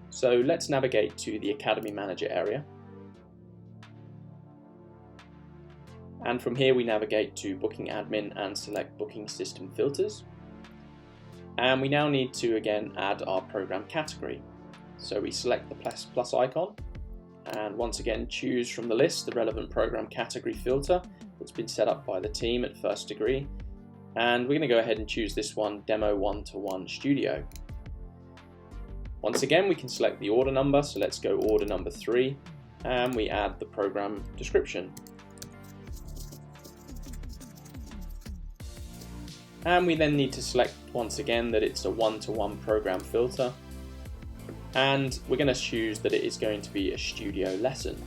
So let's navigate to the Academy Manager area. And from here we navigate to Booking Admin and select Booking System Filters. And we now need to again add our program category. So we select the plus icon and once again choose from the list the relevant program category filter that's been set up by the team at First Degree. And we're going to go ahead and choose this one, Demo 1-to-1 Studio. Once again we can select the order number, so let's go order number 3, and we add the program description. And we then need to select once again that it's a 1-to-1 program filter, and we're going to choose that it is going to be a studio lesson.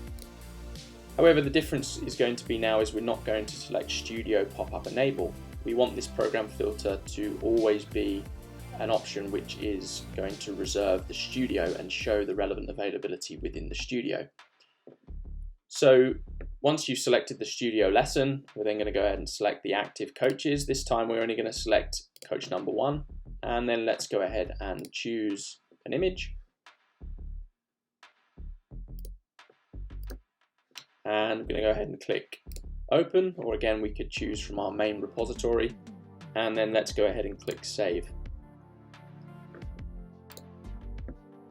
However, the difference is going to be now is we're not going to select Studio Pop-up Enable. We want this program filter to always be an option which is going to reserve the studio and show the relevant availability within the studio. So once you've selected the studio lesson, we're then going to go ahead and select the active coaches. This time we're only going to select coach number 1, and then let's go ahead and choose an image. And we're going to go ahead and click open, or again we could choose from our main repository, and then let's go ahead and click save.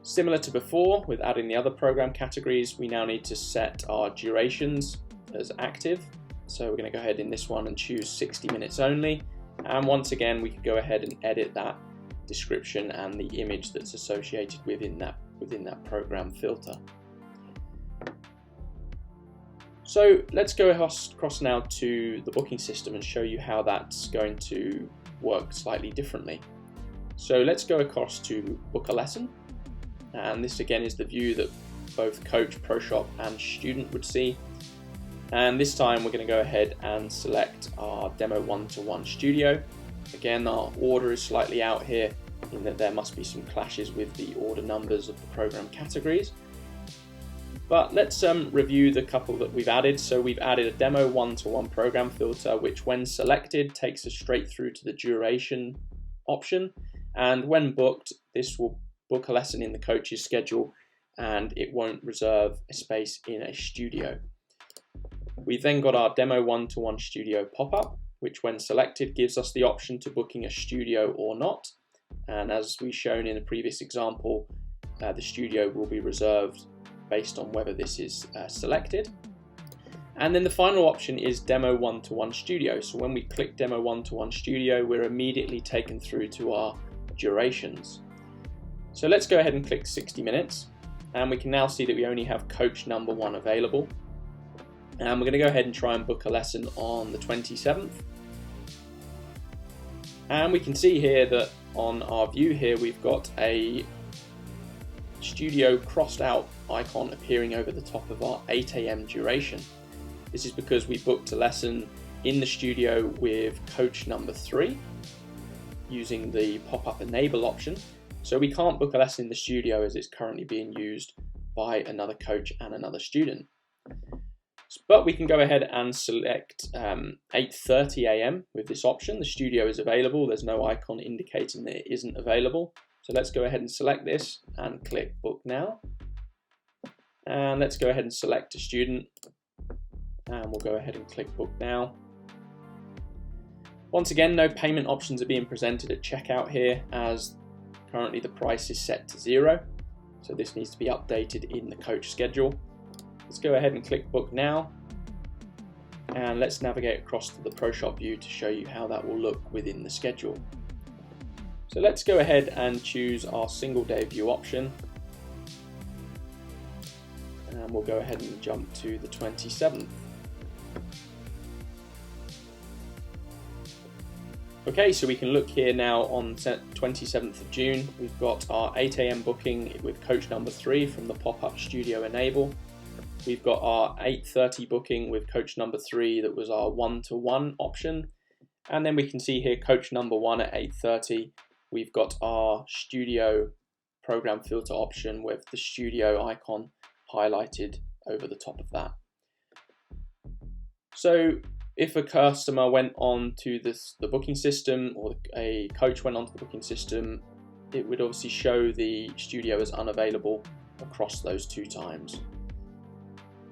Similar to before with adding the other program categories, we now need to set our durations as active. So we're going to go ahead in this one and choose 60 minutes only, and once again we can go ahead and edit that description and the image that's associated within that program filter. So let's go across now to the booking system and show you how that's going to work slightly differently. So let's go across to book a lesson, and this again is the view that both coach, pro shop and student would see. And this time we're going to go ahead and select our Demo 1-to-1 Studio. Again, our order is slightly out here in that there must be some clashes with the order numbers of the program categories. But let's review the couple that we've added. So we've added a Demo 1-to-1 program filter, which when selected takes us straight through to the duration option. And when booked, this will book a lesson in the coach's schedule and it won't reserve a space in a studio. We've then got our Demo 1-to-1 Studio pop-up, which when selected gives us the option to booking a studio or not. And as we've shown in a previous example, the studio will be reserved based on whether this is selected. And then the final option is Demo 1-to-1 Studio. So when we click Demo 1-to-1 Studio, we're immediately taken through to our durations. So let's go ahead and click 60 minutes, and we can now see that we only have coach number 1 available. And we're going to go ahead and try and book a lesson on the 27th. And we can see here that on our view here we've got a studio crossed out icon appearing over the top of our 8 AM duration. This is because we booked a lesson in the studio with coach number 3 using the pop-up enable option. So we can't book a lesson in the studio as it's currently being used by another coach and another student. But we can go ahead and select 8:30 AM with this option. The studio is available. There's no icon indicating that it isn't available. So let's go ahead and select this and click book now. And let's go ahead and select a student, and we'll go ahead and click book now. Once again, no payment options are being presented at checkout here, as currently the price is set to 0. So this needs to be updated in the coach schedule. Let's go ahead and click book now. And let's navigate across to the Pro Shop view to show you how that will look within the schedule. So let's go ahead and choose our single day view option. And we'll go ahead and jump to the 27th. Okay, so we can look here now on 27th of June. We've got our 8 AM booking with coach number 3 from the pop-up studio enable. We've got our 8:30 booking with coach number 3 that was our 1-to-1 option. And then we can see here coach number 1 at 8:30. We've got our studio program filter option with the studio icon highlighted over the top of that. So if a customer went on to the booking system, or a coach went onto the booking system it would obviously show the studio as unavailable across those 2 times.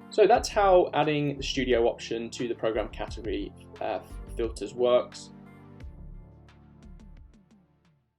So that's how adding the studio option to the program category filters works.